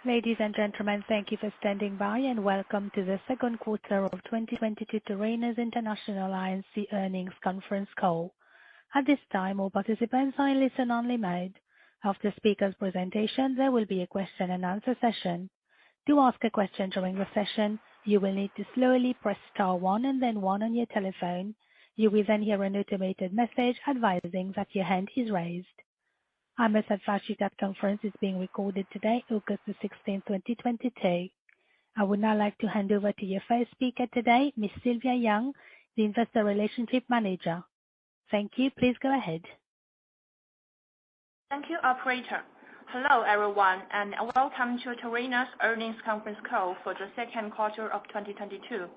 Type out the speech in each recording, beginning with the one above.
Ladies and gentlemen, thank you for standing by, and welcome to the second quarter of 2022 Tarena's International Inc. earnings conference call. At this time, all participants are in listen-only mode. After speaker's presentation, there will be a question and answer session. To ask a question during the session, you will need to slowly press star one and then one on your telephone. You will then hear an automated message advising that your hand is raised. I must advise you that conference is being recorded today, August 16, 2022. I would now like to hand over to your first speaker today, Miss Sylvia Young, the Investor Relationship Manager. Thank you. Please go ahead. Thank you, operator. Hello, everyone, and welcome to Tarena's earnings conference call for the second quarter of 2022.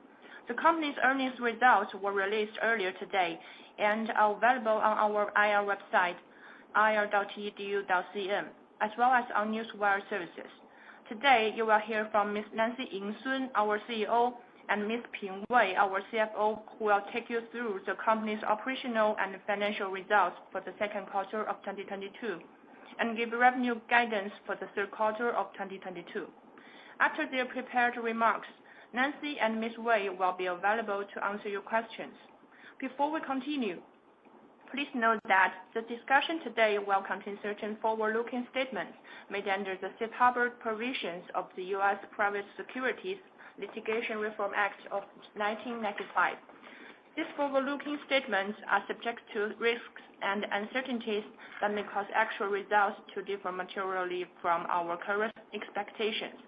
The company's earnings results were released earlier today and are available on our IR website, ir.tedu.cn, as well as on newswire services. Today, you will hear from Ms. Nancy Sun, our CEO, and Ms. Ping Wei, our CFO, who will take you through the company's operational and financial results for the second quarter of 2022, and give revenue guidance for the third quarter of 2022. After their prepared remarks, Nancy and Ms. Wei will be available to answer your questions. Before we continue, please note that the discussion today will contain certain forward-looking statements made under the safe harbor provisions of the U.S. Private Securities Litigation Reform Act of 1995. These forward-looking statements are subject to risks and uncertainties that may cause actual results to differ materially from our current expectations.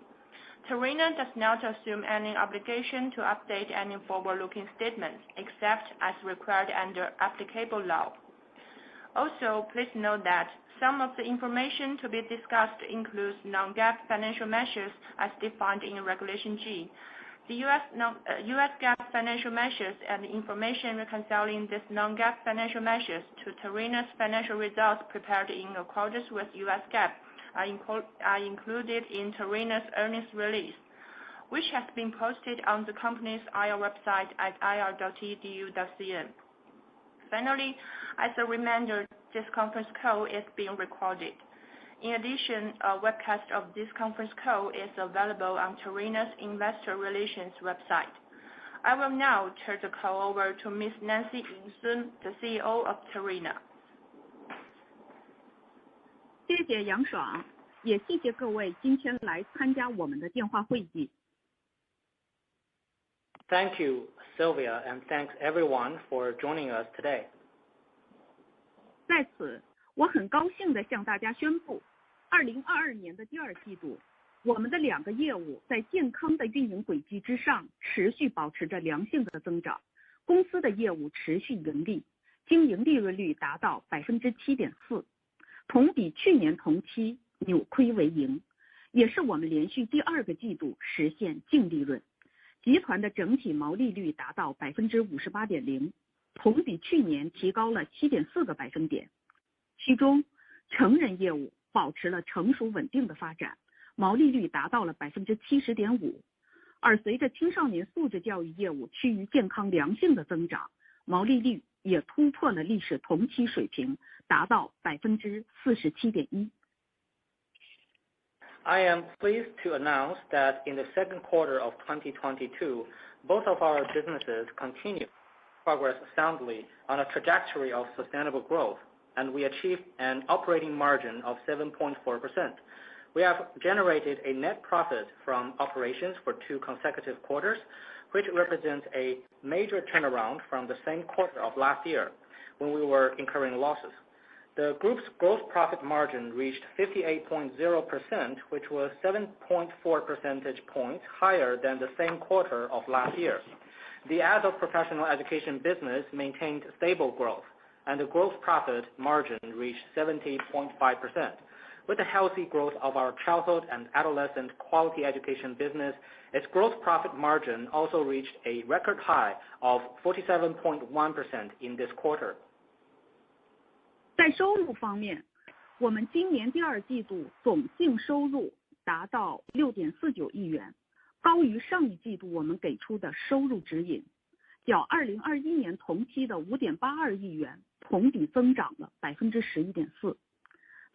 Tarena does not assume any obligation to update any forward-looking statements except as required under applicable law. Also, please note that some of the information to be discussed includes non-GAAP financial measures as defined in Regulation G. The US GAAP financial measures and information reconciling these non-GAAP financial measures to Tarena's financial results prepared in accordance with US GAAP are included in Tarena's earnings release, which has been posted on the company's IR website at ir.tedu.cn. Finally, as a reminder, this conference call is being recorded. In addition, a webcast of this conference call is available on Tarena's Investor Relations website. I will now turn the call over to Ms. Nancy Sun, the CEO of Tarena. 谢谢杨爽，也谢谢各位今天来参加我们的电话会议。Thank you, Sylvia, and thanks everyone for joining us today. 在此，我很高兴地向大家宣布，2022年的第二季度，我们的两个业务在健康的运营轨迹之上，持续保持着良性的增长。公司的业务持续盈利，经营利润率达到 7.4%。同比去年同期扭亏为盈，也是我们连续第二个季度实现净利润。集团的整体毛利率达到 58.0%， 同比去年提高了 7.4个百分点。其中，成人业务保持了成熟稳定的发展，毛利率达到了 70.5%， 而随着青少年素质教育业务趋于健康良性的增长，毛利率也突破了历史同期水平，达到 47.1%。 I am pleased to announce that in the second quarter of 2022, both of our businesses continue progress soundly on a trajectory of sustainable growth, and we achieved an operating margin of 7.4%. We have generated a net profit from operations for 2 consecutive quarters, which represents a major turnaround from the same quarter of last year when we were incurring losses. The group's gross profit margin reached 58.0%, which was 7.4 percentage points higher than the same quarter of last year. The adult professional education business maintained stable growth, and the gross profit margin reached 70.5%. With the healthy growth of our childhood and adolescent quality education business, its gross profit margin also reached a record high of 47.1% in this quarter. 在收入方面，我们今年第二季度总净收入达到 6.49 亿元，高于上一季度我们给出的收入指引，较2021年同期的 5.82 亿元同比增长了 11.4%。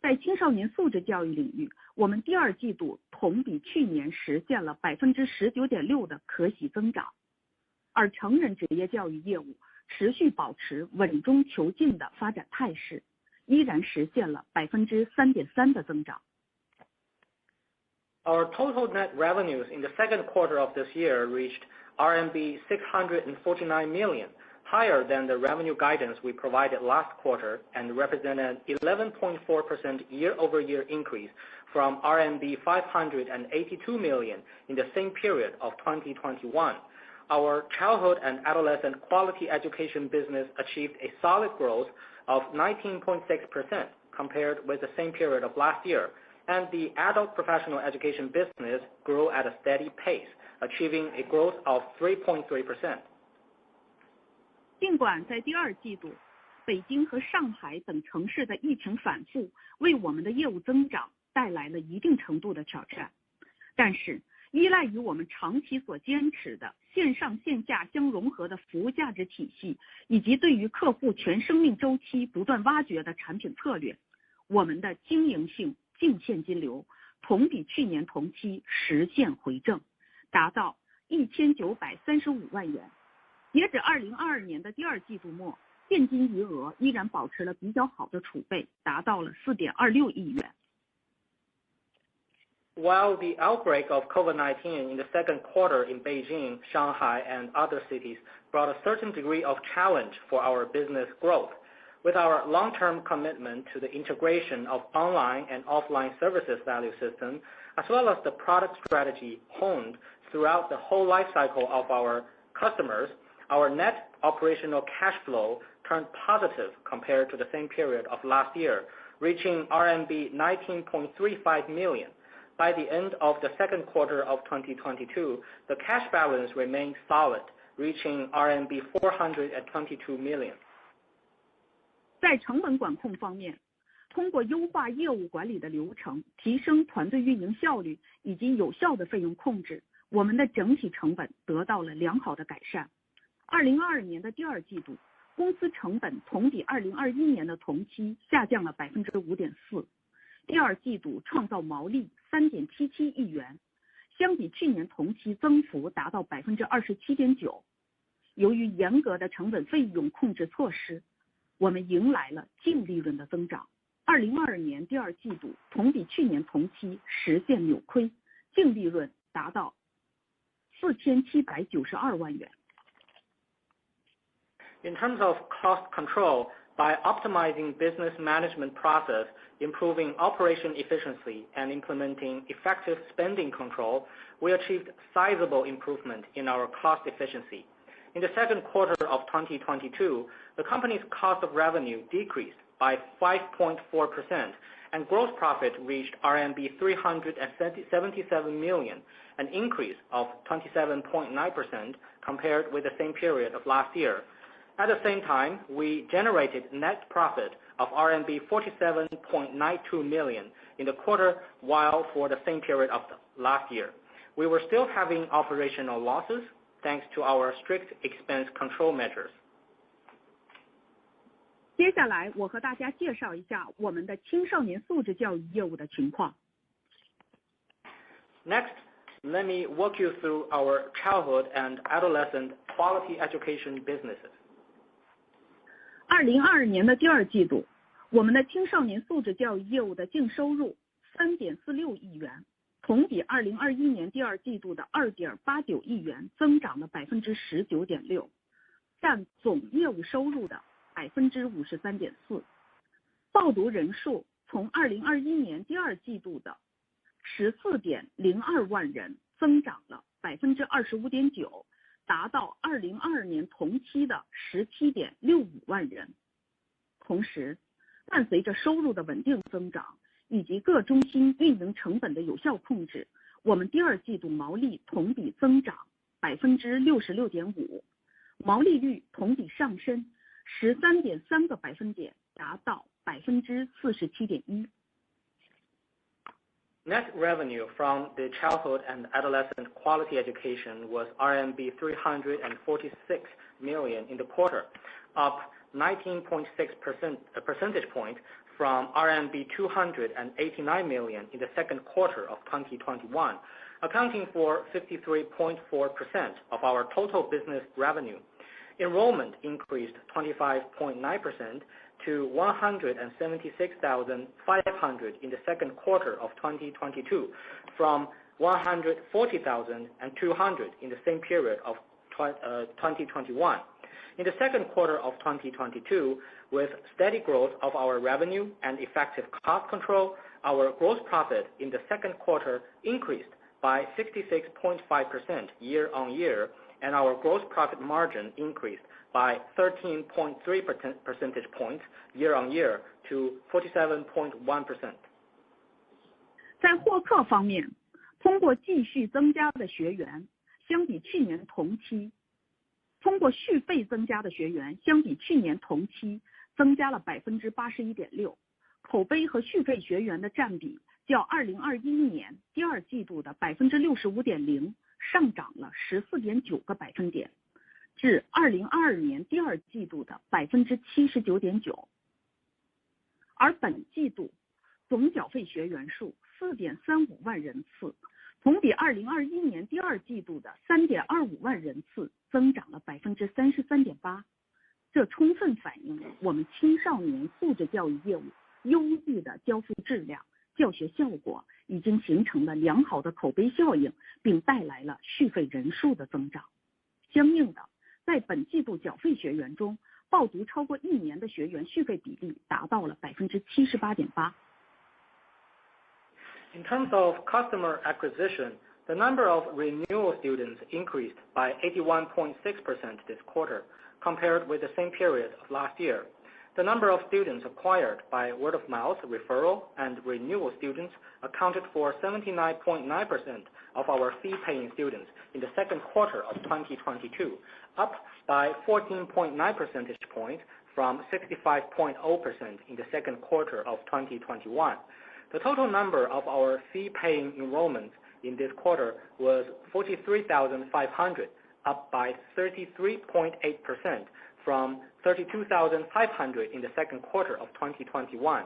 在青少年素质教育领域，我们第二季度同比去年实现了 19.6% 的可喜增长，而成人职业教育业务持续保持稳中求进的发展态势，依然实现了 3.3% 的增长。Our total net revenues in the second quarter of this year reached RMB 649 million, higher than the revenue guidance we provided last quarter and represented 11.4% year-over-year increase from RMB 582 million in the same period of 2021. Our childhood and adolescent quality education business achieved a solid growth of 19.6% compared with the same period of last year, and the adult professional education business grew at a steady pace, achieving a growth of 3.3%. 尽管在第二季度，北京和上海等城市的疫情反复为我们的业务增长带来了一定程度的挑战，但是依赖于我们长期所坚持的线上线下相融合的服务价值体系，以及对于客户全生命周期不断挖掘的产品策略，我们的经营性净现金流同比去年同期实现回正，达到1935万元。截止2022年的第二季度末，现金余额依然保持了比较好的储备，达到了4.26亿元。While the outbreak of COVID-19 in the second quarter in Beijing, Shanghai, and other cities brought a certain degree of challenge for our business growth, with our long-term commitment to the integration of online and offline services value system, as well as the product strategy honed throughout the whole life cycle of our customers, our net operational cash flow turned positive compared to the same period of last year, reaching RMB 19.35 million. By the end of the second quarter of 2022, the cash balance remained solid, reaching RMB 422 million. 在成本管控方面，通过优化业务管理的流程，提升团队运营效率以及有效的费用控制，我们的整体成本得到了良好的改善。2022年的第二季度，公司成本同比2021年的同期下降了 5.4%， 第二季度创造毛利 3.77 亿元，相比去年同期增幅达到 27.9%。 由于严格的成本费用控制措施，我们迎来了净利润的增长。2022年第二季度同比去年同期实现扭亏，净利润达到4792万元。In terms of cost control, by optimizing business management process, improving operation efficiency, and implementing effective spending control, we achieved sizable improvement in our cost efficiency. In the second quarter of 2022, the company's cost of revenue decreased by 5.4%, and gross profit reached RMB 377 million, an increase of 27.9% compared with the same period of last year. At the same time, we generated net profit of RMB 47.92 million in the quarter, while for the same period of last year, we were still having operational losses thanks to our strict expense control measures. 接下来我和大家介绍一下我们的青少年素质教育业务的情况。Next, let me walk you through our childhood and adolescent quality education businesses. 2022年的第二季度，我们的青少年素质教育业务的净收入 3.46 亿元，同比2021年第二季度的 2.89 亿元增长了 19.6%， 占总业务收入的 53.4%。 报读人数从2021年第二季度的 14.02 万人增长了 25.9%，达到2022年同期的 17.65 万人。同时，伴随着收入的稳定增长以及各中心运营成本的有效控制，我们第二季度毛利同比增长 66.5%， 毛利率同比上升 13.3 个百分点，达到 47.1%。Net revenue from the childhood and adolescent quality education was RMB 346 million in the quarter, up 19.6 percentage point from RMB 289 million in the second quarter of 2021, accounting for 53.4% of our total business revenue. Enrollment increased 25.9% to 176,500 in the second quarter of 2022, from 140,200 in the same period of 2021. In the second quarter of 2022, with steady growth of our revenue and effective cost control, our gross profit in the second quarter increased by 66.5% year-on-year, and our gross profit margin increased by 13.3 percentage points year-on-year to 47.1%. 在获课方面，通过继续增加的学员，相比去年同期，通过续费增加的学员，相比去年同期增加了 81.6%， 口碑和续费学员的占比较2021年第二季度的 65.0% 上涨了 14.9个百分点，至2022年第二季度的 79.9%。 而本季度总缴费学员数 4.35 万人次，同比2021年第二季度的 3.25 万人次增长了 33.8%。 这充分反映了我们青少年素质教育业务优异的交付质量、教学效果已经形成了良好的口碑效应，并带来了续费人数的增长。相应的，在本季度缴费学员中，报读超过1年的学员续费比例达到了 78.8%。 In terms of customer acquisition, the number of renewal students increased by 81.6% this quarter, compared with the same period of last year. The number of students acquired by word-of-mouth referral and renewal students accounted for 79.9% of our fee-paying students in the second quarter of 2022, up by 14.9 percentage points from 65.0% in the second quarter of 2021. The total number of our fee-paying enrollments in this quarter was 43,500, up by 33.8% from 32,500 in the second quarter of 2021.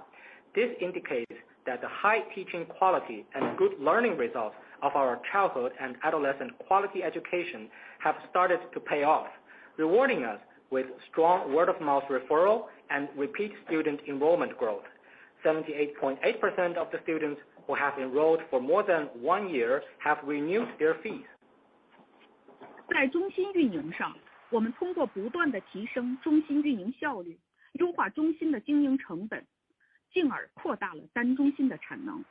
This indicates that the high teaching quality and good learning results of our childhood and adolescent quality education have started to pay off, rewarding us with strong word-of-mouth referral and repeat student enrollment growth. 78.8% of the students who have enrolled for more than 1 year have renewed their fees. 在中心运营上，我们通过不断地提升中心运营效率，优化中心的经营成本，进而扩大了单中心的产能。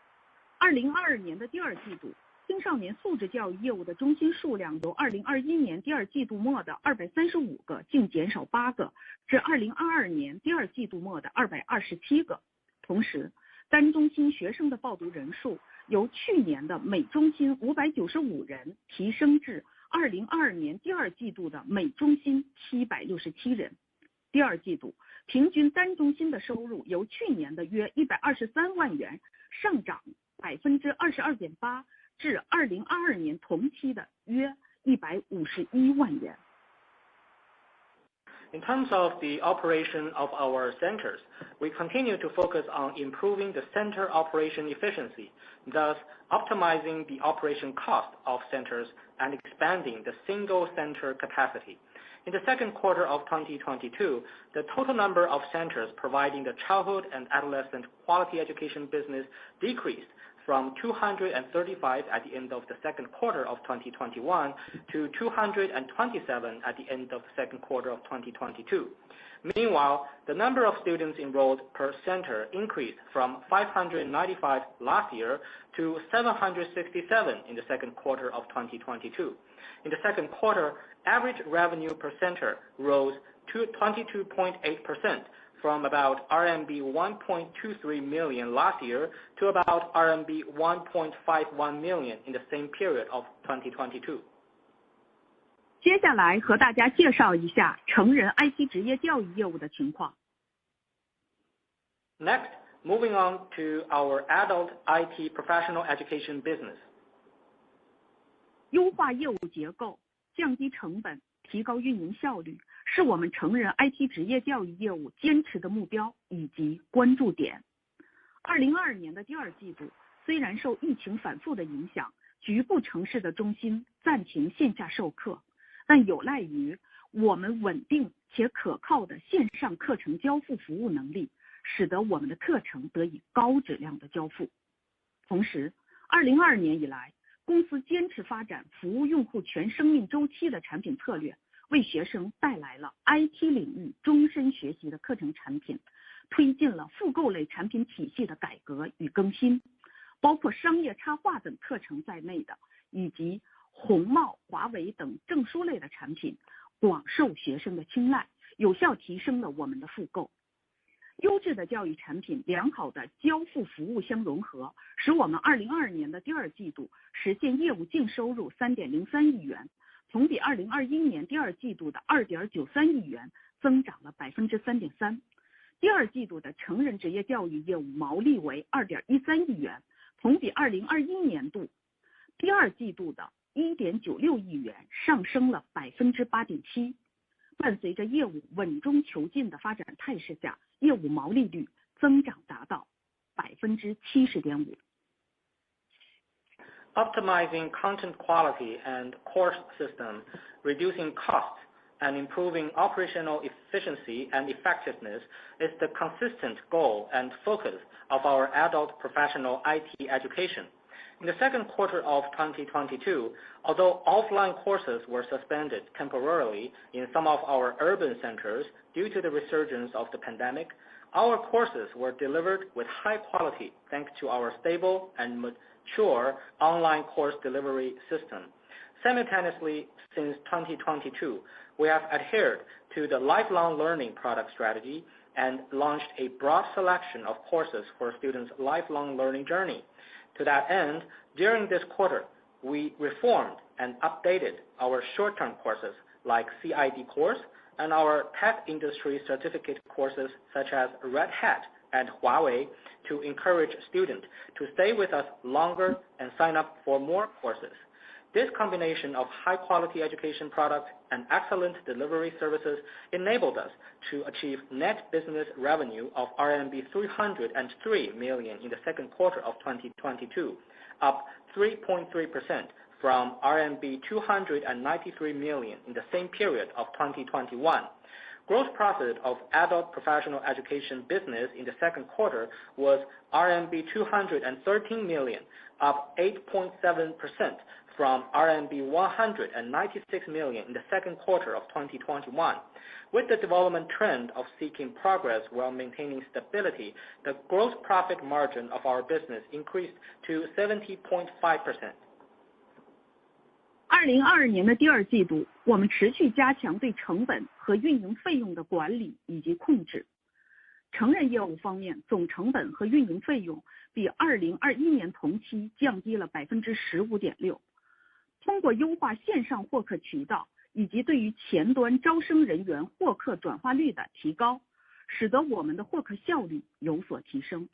2022年的第二季度，青少年素质教育业务的中心数量由2021年第二季度末的235个净减少8个，至2022年第二季度末的227个。同时，单中心学生的报读人数由去年的每中心595人提升至2022年第二季度的每中心767人。第二季度平均单中心的收入由去年的约123万元上涨 22.8%， 至2022年同期的约151万元。In terms of the operation of our centers, we continue to focus on improving the center operation efficiency, thus optimizing the operation cost of centers and expanding the single center capacity. In the second quarter of 2022, the total number of centers providing the childhood and adolescent quality education business decreased from 235 at the end of the second quarter of 2021 to 227 at the end of the second quarter of 2022. Meanwhile, the number of students enrolled per center increased from 595 last year to 767 in the second quarter of 2022. In the second quarter, average revenue per center rose to 22.8%, from about RMB 1.23 million last year to about RMB 1.51 million in the same period of 2022. 接下来和大家介绍一下成人 IT 职业教育业务的情况。Next, moving on to our adult IT professional education business. 优化业务结构，降低成本，提高运营效率，是我们成人 IT 职业教育业务坚持的目标以及关注点。2022年的第二季度，虽然受疫情反复的影响，局部城市的中心暂停线下授课，但有赖于我们稳定且可靠的线上课程交付服务能力，使得我们的课程得以高质量的交付。同时，2022年以来，公司坚持发展服务用户全生命周期的产品策略，为学生带来了 IT 领域终身学习的课程产品，推进了复购类产品体系的改革与更新，包括商业插画等课程在内的，以及红帽、华为等证书类的产品，广受学生的青睐，有效提升了我们的复购。优质的教育产品、良好的交付服务相融合，使我们2022年的第二季度实现业务净收入 3.03 亿元，同比2021年第二季度的 2.93 亿元增长了 3.3%。第二季度的成人职业教育业务毛利为 2.13 亿元，同比2021年度第二季度的 1.96 亿元上升了 8.7%。伴随着业务稳中求进的发展态势下，业务毛利率增长达到 70.5%。Optimizing content quality and course system, reducing costs, and improving operational efficiency and effectiveness is the consistent goal and focus of our adult professional IT education. In the second quarter of 2022, although offline courses were suspended temporarily in some of our urban centers due to the resurgence of the pandemic, our courses were delivered with high quality thanks to our stable and mature online course delivery system. Simultaneously, since 2022, we have adhered to the lifelong learning product strategy and launched a broad selection of courses for students' lifelong learning journey. To that end, during this quarter, we reformed and updated our short-term courses like CID course and our tech industry certificate courses such as Red Hat and Huawei to encourage students to stay with us longer and sign up for more courses. This combination of high-quality education products and excellent delivery services enabled us to achieve net business revenue of RMB 303 million in the second quarter of 2022, up 3.3% from RMB 293 million in the same period of 2021. Gross profit of adult professional education business in the second quarter was RMB 213 million, up 8.7% from RMB 196 million in the second quarter of 2021. With the development trend of seeking progress while maintaining stability, the gross profit margin of our business increased to 70.5%. 2022年的第二季度，我们持续加强对成本和运营费用的管理以及控制。成人业务方面，总成本和运营费用比2021年同期降低了 15.6%。通过优化线上获客渠道以及对于前端招生人员获客转化率的提高，使得我们的获客效率有所提升，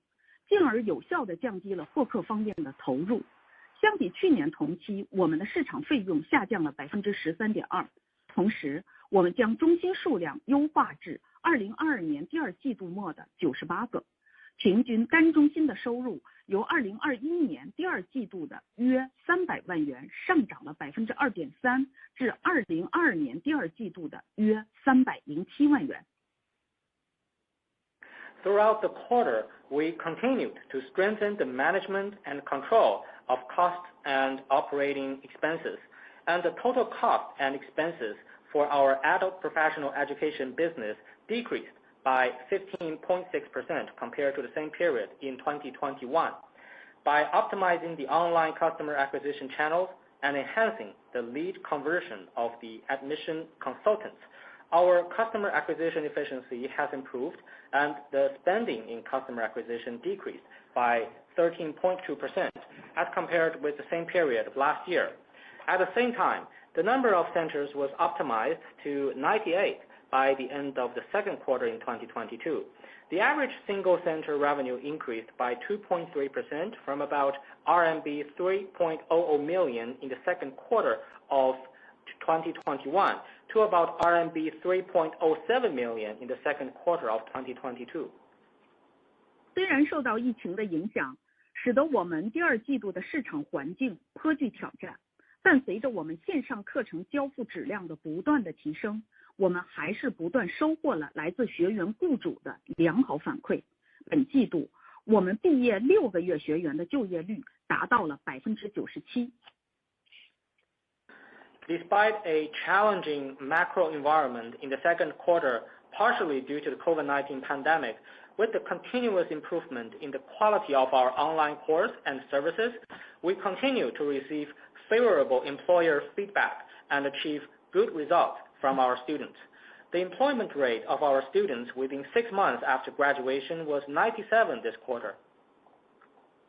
进而有效地降低了获客方面的投入。相比去年同期，我们的市场费用下降了 13.2%。同时，我们将中心数量优化至2022年第二季度末的98个，平均单中心的收入由2021年第二季度的约300万元上涨了 2.3% 至2022年第二季度的约307万元。Throughout the quarter, we continued to strengthen the management and control of costs and operating expenses, and the total cost and expenses for our adult professional education business decreased by 15.6% compared to the same period in 2021. By optimizing the online customer acquisition channels and enhancing the lead conversion of the admission consultants, our customer acquisition efficiency has improved and the spending in customer acquisition decreased by 13.2% as compared with the same period of last year. At the same time, the number of centers was optimized to 98 by the end of the second quarter in 2022. The average single center revenue increased by 2.3% from about RMB 3.00 million in the second quarter of 2021 to about RMB 3.07 million in the second quarter of 2022. 虽然受到疫情的影响，使得我们第二季度的市场环境颇具挑战，但随着我们线上课程交付质量的不断的提升，我们还是不断收获了来自学员雇主的良好反馈。本季度，我们毕业6个月学员的就业率达到了97%。Despite a challenging macro environment in the second quarter, partially due to the COVID-19 pandemic, with the continuous improvement in the quality of our online course and services, we continue to receive favorable employer feedback and achieve good results from our students. The employment rate of our students within 6 months after graduation was 97 this quarter.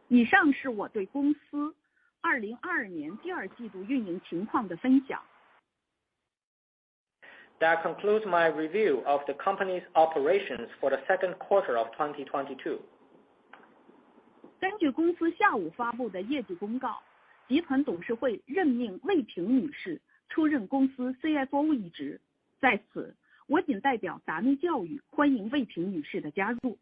以上是我对公司2022年第二季度运营情况的分享。That concludes my review of the company's operations for the second quarter of 2022. 根据公司下午发布的业绩公告，集团董事会任命魏平女士出任公司 CFO 一职。在此，我仅代表达密教育欢迎魏平女士的加入。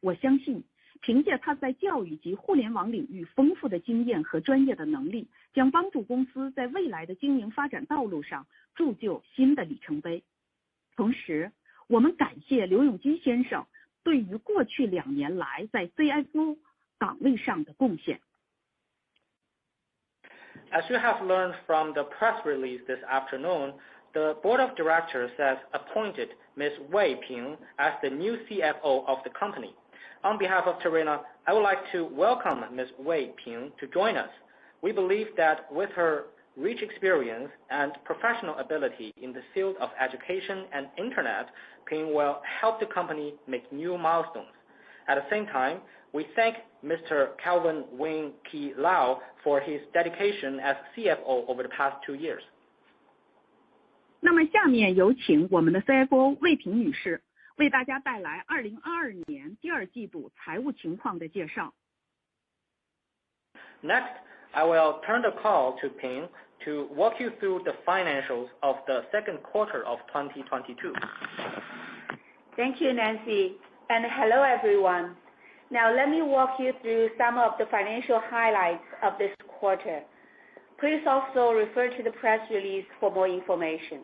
我相信，凭借她在教育及互联网领域丰富的经验和专业的能力，将帮助公司在未来的经营发展道路上铸就新的里程碑。同时，我们感谢刘永基先生对于过去2年来在 CFO 岗位上的贡献。As you have learned from the press release this afternoon, the board of directors has appointed Ms. Wei Ping as the new CFO of the company. On behalf of Tarena, I would like to welcome Ms. Wei Ping to join us. We believe that with her rich experience and professional ability in the field of education and internet, Ping will help the company make new milestones. At the same time, we thank Mr. Calvin Wing Ki Lau for his dedication as CFO over the past 2 years. 那么下面有请我们的 CFO 魏平女士为大家带来2022年第二季度财务情况的介绍。Next, I will turn the call to Ping to walk you through the financials of the second quarter of 2022. Thank you, Nancy, and hello everyone. Now let me walk you through some of the financial highlights of this quarter. Please also refer to the press release for more information.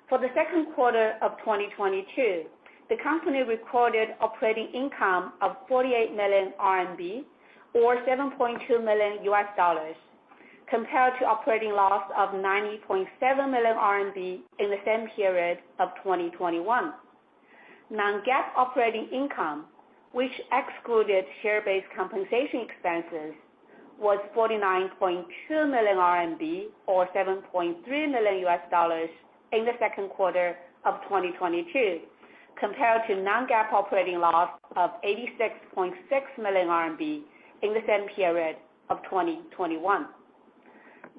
For the second quarter of 2022, the company recorded operating income of 48 million RMB or $7.2 million, compared to operating loss of 90.7 million RMB in the same period of 2021. Non-GAAP operating income, which excluded share-based compensation expenses, was 49.2 million RMB or $7.3 million in the second quarter of 2022, compared to non-GAAP operating loss of 86.6 million RMB in the same period of 2021.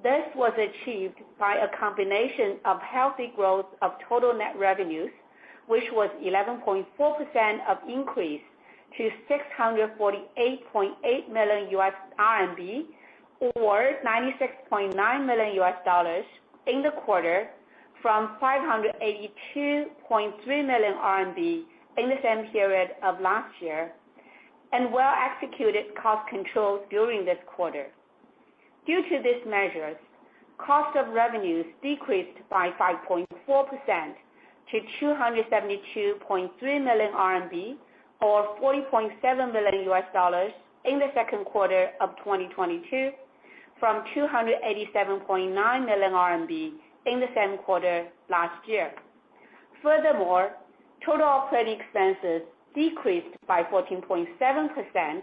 This was achieved by a combination of healthy growth of total net revenues, which was 11.4% of increase to 648.8 million RMB or $96.9 million in the quarter, from 582.3 million RMB in the same period of last year, and well-executed cost controls during this quarter. Due to these measures, cost of revenues decreased by 5.4% to 272.3 million RMB or $40.7 million in the second quarter of 2022, from 287.9 million RMB in the same quarter last year. Furthermore, total operating expenses decreased by 14.7%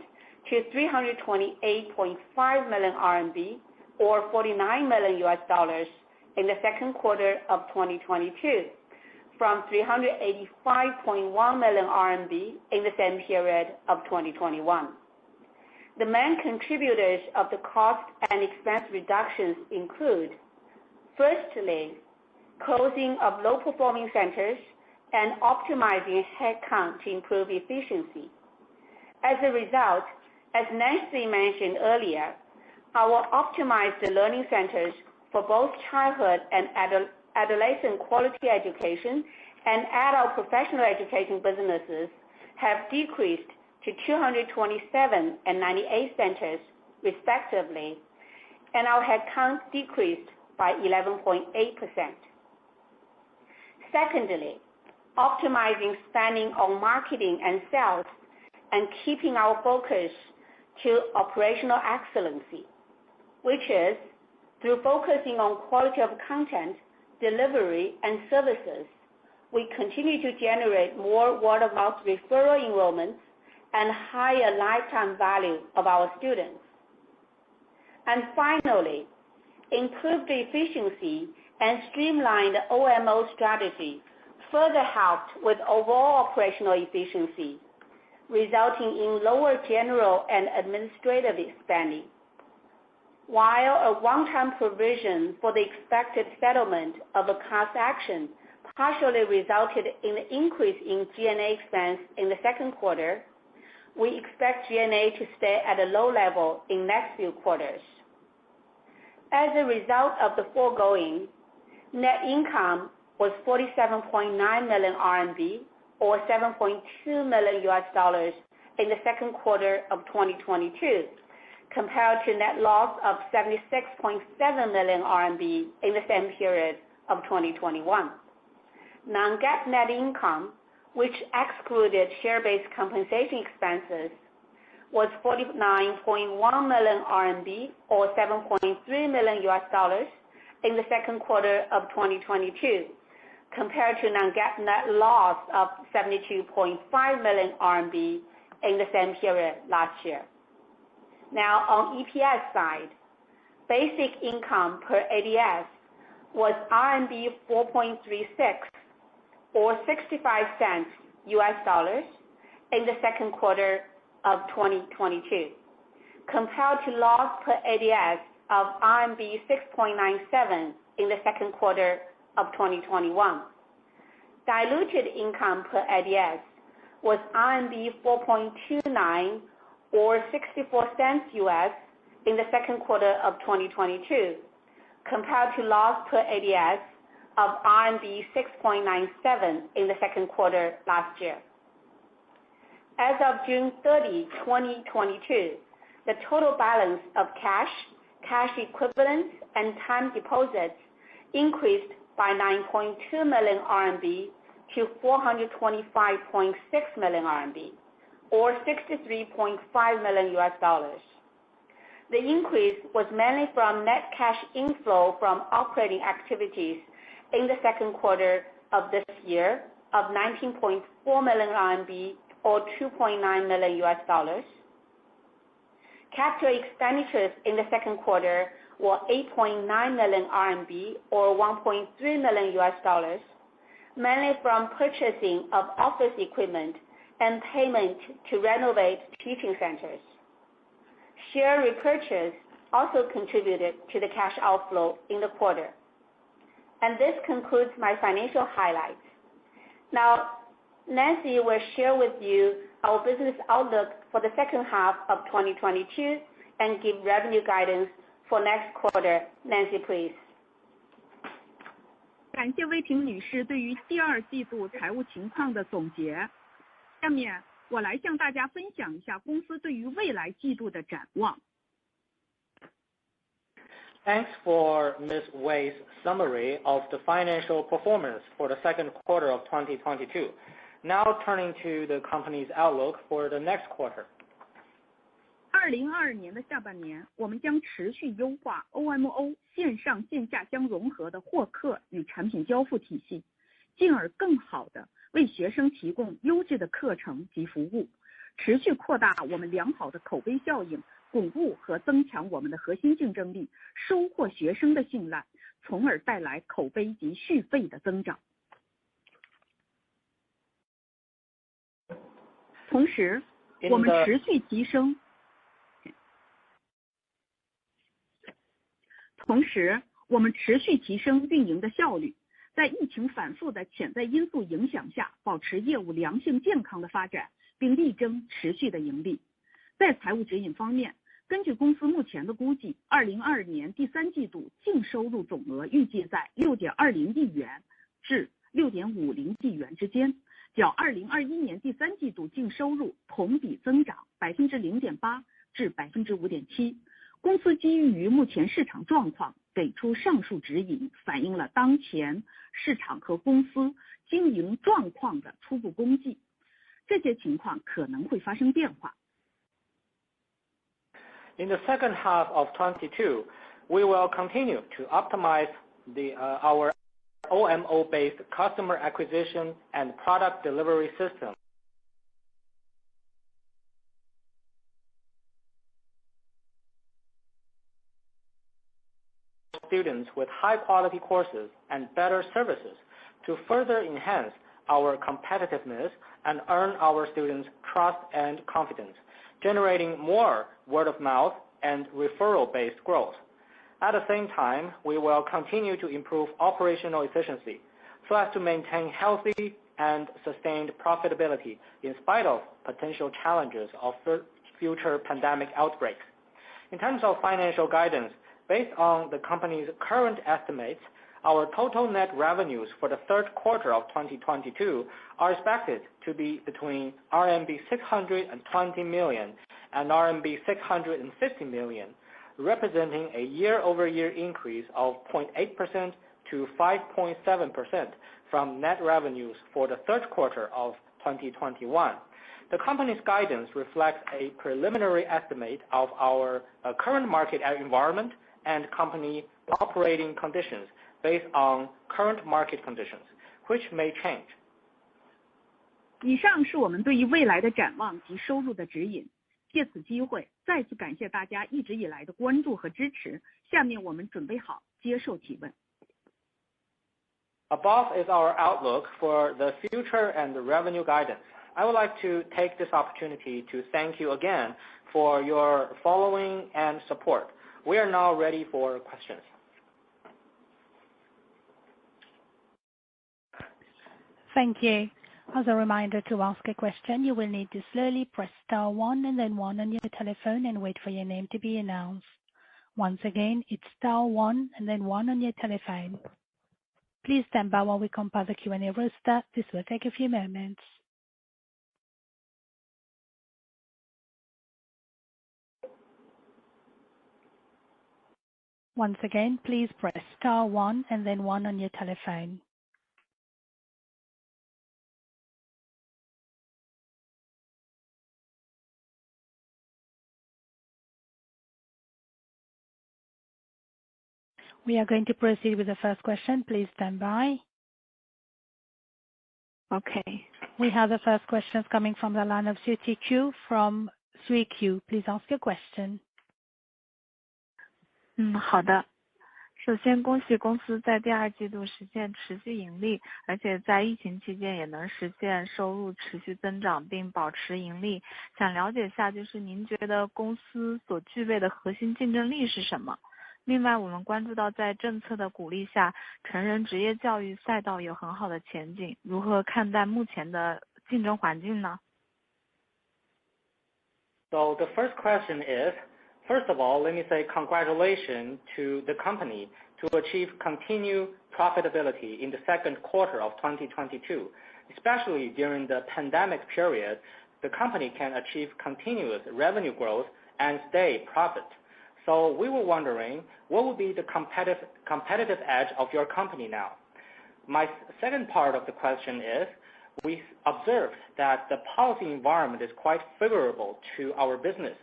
to 328.5 million RMB or $49 million in the second quarter of 2022, from 385.1 million RMB in the same period of 2021. The main contributors of the cost and expense reductions include, firstly, closing of low-performing centers and optimizing headcount to improve efficiency. As a result, as Nancy mentioned earlier, our optimized learning centers for both childhood and adolescent quality education and adult professional education businesses have decreased to 227 and 98 centers, respectively, and our headcount decreased by 11.8%. Secondly, optimizing spending on marketing and sales and keeping our focus to operational excellency, which is through focusing on quality of content, delivery, and services, we continue to generate more word-of-mouth referral enrollments and higher lifetime value of our students. And finally, improved efficiency and streamlined OMO strategy further helped with overall operational efficiency, resulting in lower general and administrative spending. While a one-time provision for the expected settlement of a class action partially resulted in an increase in G&A expense in the second quarter, we expect G&A to stay at a low level in next few quarters. As a result of the foregoing, net income was 47.9 million RMB, or $7.2 million in the second quarter of 2022, compared to net loss of 76.7 million RMB in the same period of 2021. Non-GAAP net income, which excluded share-based compensation expenses, was 49.1 million RMB, or $7.3 million in the second quarter of 2022, compared to non-GAAP net loss of 72.5 million RMB in the same period last year. Now, on EPS side, basic income per ADS was RMB 4.36, or 65 cents US in the second quarter of 2022, compared to loss per ADS of RMB 6.97 in the second quarter of 2021. Diluted income per ADS was RMB 4.29, or 64 cents US in the second quarter of 2022, compared to loss per ADS of RMB 6.97 in the second quarter last year. As of June 30, 2022, the total balance of cash equivalents, and time deposits increased by 9.2 million RMB to 425.6 million RMB, or $63.5 million. The increase was mainly from net cash inflow from operating activities in the second quarter of this year of 19.4 million RMB, or $2.9 million. Capital expenditures in the second quarter were 8.9 million RMB, or $1.3 million, mainly from purchasing of office equipment and payment to renovate teaching centers. Share repurchase also contributed to the cash outflow in the quarter. And this concludes my financial highlights. Now, Nancy will share with you our business outlook for the second half of 2022 and give revenue guidance for next quarter. Nancy, please. 感谢魏婷女士对于第二季度财务情况的总结。下面我来向大家分享一下公司对于未来季度的展望。Thanks for Ms. Wei's summary of the financial performance for the second quarter of 2022. Now turning to the company's outlook for the next quarter. 2022年的下半年，我们将持续优化 OMO 线上线下相融合的获课与产品交付体系，进而更好地为学生提供优质的课程及服务，持续扩大我们良好的口碑效应，巩固和增强我们的核心竞争力，收获学生的信赖，从而带来口碑及续费的增长。同时，我们持续提升运营的效率，在疫情反复的潜在因素影响下，保持业务良性健康的发展，并力争持续的盈利。在财务指引方面，根据公司目前的估计，2022年第三季度净收入总额预计在6.20亿元至6.50亿元之间，较2021年第三季度净收入同比增长 0.8% 至 5.7%。公司基于目前市场状况给出上述指引，反映了当前市场和公司经营状况的初步估计，这些情况可能会发生变化。In the second half of 2022, we will continue to optimize our OMO-based customer acquisition and product delivery system. Students with high-quality courses and better services to further enhance our competitiveness and earn our students' trust and confidence, generating more word-of-mouth and referral-based growth. At the same time, we will continue to improve operational efficiency so as to maintain healthy and sustained profitability in spite of potential challenges of future pandemic outbreaks. In terms of financial guidance, based on the company's current estimates, our total net revenues for the third quarter of 2022 are expected to be between RMB 620 million and RMB 650 million, representing a year-over-year increase of 0.8% to 5.7% from net revenues for the third quarter of 2021. The company's guidance reflects a preliminary estimate of our current market environment and company operating conditions based on current market conditions, which may change. 以上是我们对于未来的展望及收入的指引。借此机会，再次感谢大家一直以来的关注和支持。下面我们准备好接受提问。Above is our outlook for the future and the revenue guidance. I would like to take this opportunity to thank you again for your following and support. We are now ready for questions. Thank you. As a reminder, to ask a question, you will need to slowly press star 1 and then 1 on your telephone and wait for your name to be announced. Once again, it's star 1 and then 1 on your telephone. Please stand by while we compile the Q&A roster. This will take a few moments. Once again, please press star 1 and then 1 on your telephone. We are going to proceed with the first question. Please stand by. Okay. We have the first questions coming from the line of Suti Q from 3Q. Please ask your question. 好的。首先恭喜公司在第二季度实现持续盈利，而且在疫情期间也能实现收入持续增长并保持盈利。想了解一下，就是您觉得公司所具备的核心竞争力是什么？另外，我们关注到在政策的鼓励下，成人职业教育赛道有很好的前景，如何看待目前的竞争环境呢？ So the first question is, first of all, let me say congratulations to the company to achieve continued profitability in the second quarter of 2022. Especially during the pandemic period, the company can achieve continuous revenue growth and stay profit. So we were wondering, what would be the competitive edge of your company now? My second part of the question is, we observed that the policy environment is quite favorable to our business.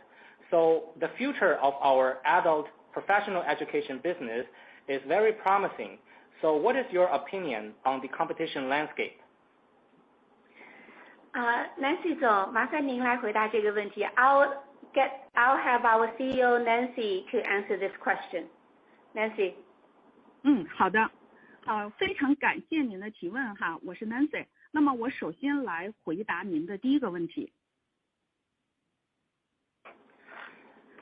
So the future of our adult professional education business is very promising. So what is your opinion on the competition landscape? Nancy 总，麻烦您来回答这个问题。I'll have our CEO Nancy to answer this question. Nancy. 好的。非常感谢您的提问哈，我是 Nancy。那么我首先来回答您的第一个问题。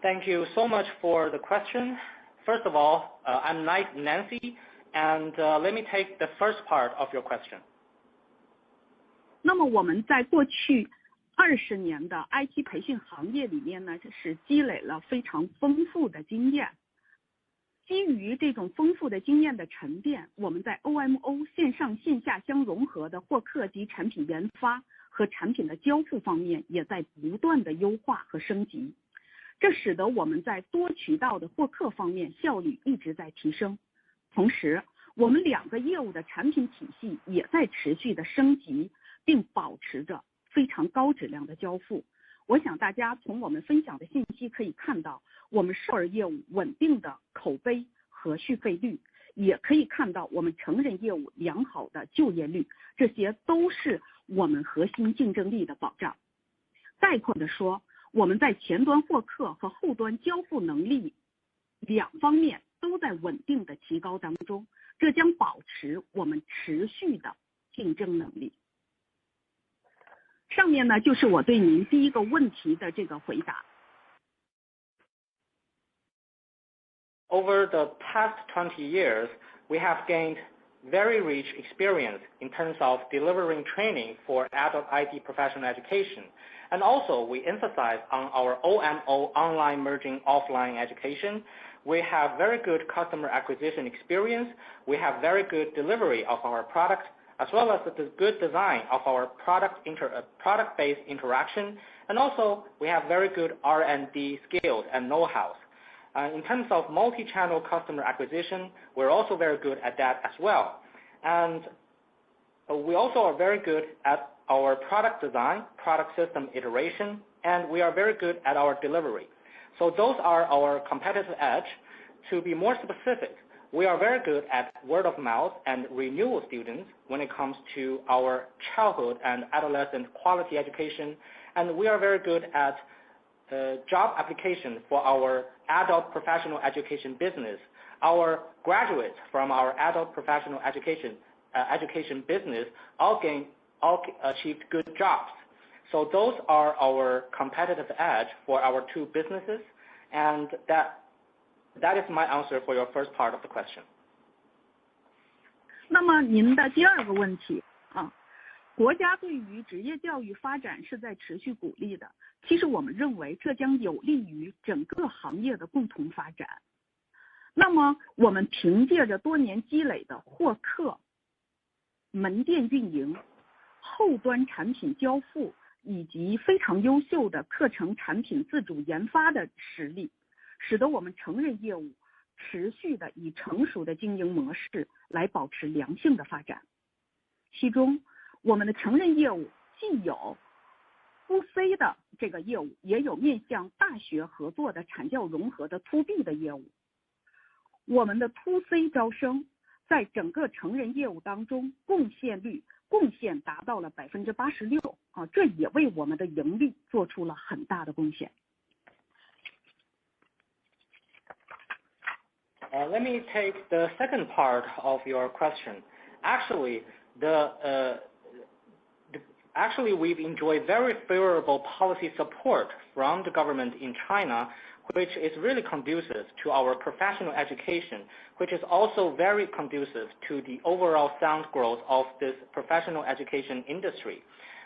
Thank you so much for the question. First of all, I'm Nancy, and let me take the first part of your question. 那么我们在过去20年的 IT 培训行业里面呢，是积累了非常丰富的经验。基于这种丰富的经验的沉淀，我们在 OMO 线上线下相融合的获客及产品研发和产品的交付方面也在不断的优化和升级，这使得我们在多渠道的获客方面效率一直在提升。同时，我们2个业务的产品体系也在持续的升级，并保持着非常高质量的交付。我想大家从我们分享的信息可以看到，我们少儿业务稳定的口碑和续费率，也可以看到我们成人业务良好的就业率，这些都是我们核心竞争力的保障。概括的说，我们在前端获客和后端交付能力2方面都在稳定的提高当中，这将保持我们持续的竞争能力。上面呢就是我对您第一个问题的这个回答。Over the past 20 years, we have gained very rich experience in terms of delivering training for adult IT professional education. And also, we emphasize on our OMO, online merging offline education. We have very good customer acquisition experience. We have very good delivery of our product, as well as the good design of our product-based interaction. And also, we have very good R&D skills and know-how. In terms of multi-channel customer acquisition, we're also very good at that as well. And we also are very good at our product design, product system iteration, and we are very good at our delivery. So those are our competitive edge. To be more specific, we are very good at word of mouth and renewal students when it comes to our childhood and adolescent quality education, and we are very good at job application for our adult professional education business. Our graduates from our adult professional education business all achieved good jobs. So those are our competitive edge for our 2 businesses, and that is my answer for your first part of the question. 那么您的第2个问题国家对于职业教育发展是在持续鼓励的，其实我们认为这将有利于整个行业的共同发展。那么我们凭借着多年积累的获客、门店运营、后端产品交付以及非常优秀的课程产品自主研发的实力，使得我们成人业务持续的以成熟的经营模式来保持良性的发展。其中我们的成人业务既有 2C 的这个业务，也有面向大学合作的产教融合的 To B 的业务。我们的 To C 招生在整个成人业务当中贡献达到了 86%， 这也为我们的盈利做出了很大的贡献。Let me take the second part of your question. Actually, we've enjoyed very favorable policy support from the government in China, which is really conducive to our professional education, which is also very conducive to the overall sound growth of this professional education industry.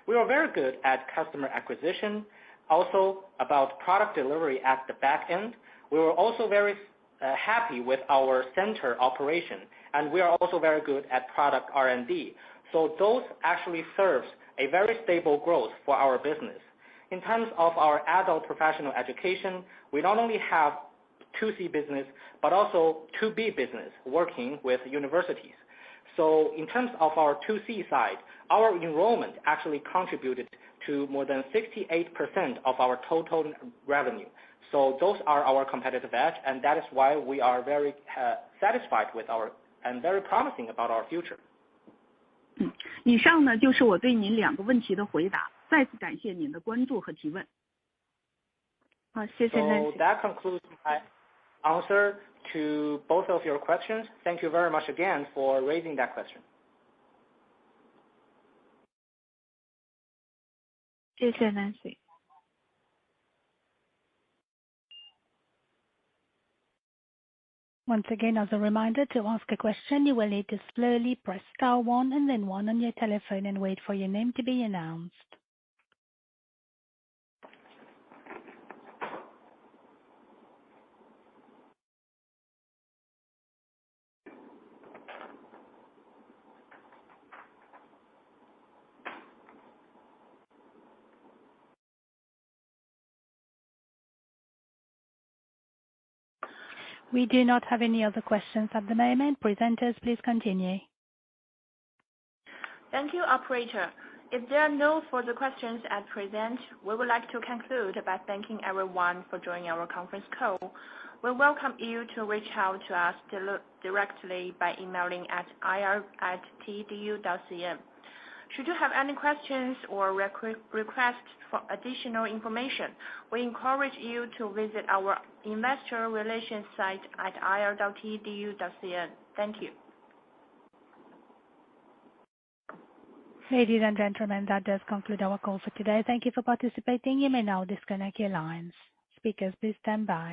We are very good at customer acquisition, also about product delivery at the back end. We were also very happy with our center operation, and we are also very good at product R&D. So those actually serves a very stable growth for our business. In terms of our adult professional education, we not only have 2C business, but also 2B business working with universities. So in terms of our 2C side, our enrollment actually contributed to more than 68% of our total revenue. So those are our competitive edge, and that is why we are very satisfied with and very promising about our future. 以上呢就是我对您2个问题的回答，再次感谢您的关注和提问。好，谢谢 Nancy。 So that concludes my answer to both of your questions. Thank you very much again for raising that question. 谢谢 Nancy。Once again, as a reminder, to ask a question, you will need to slowly press star 1 and then 1 on your telephone and wait for your name to be announced. We do not have any other questions at the moment. Presenters, please continue. Thank you, operator. If there are no further questions at present, we would like to conclude by thanking everyone for joining our conference call. We welcome you to reach out to us directly by emailing at ir@tdu.cn. Should you have any questions or requests for additional information, we encourage you to visit our investor relations site at ir.tdu.cn. Thank you. Ladies and gentlemen, that does conclude our call for today. Thank you for participating. You may now disconnect your lines. Speakers, please stand by.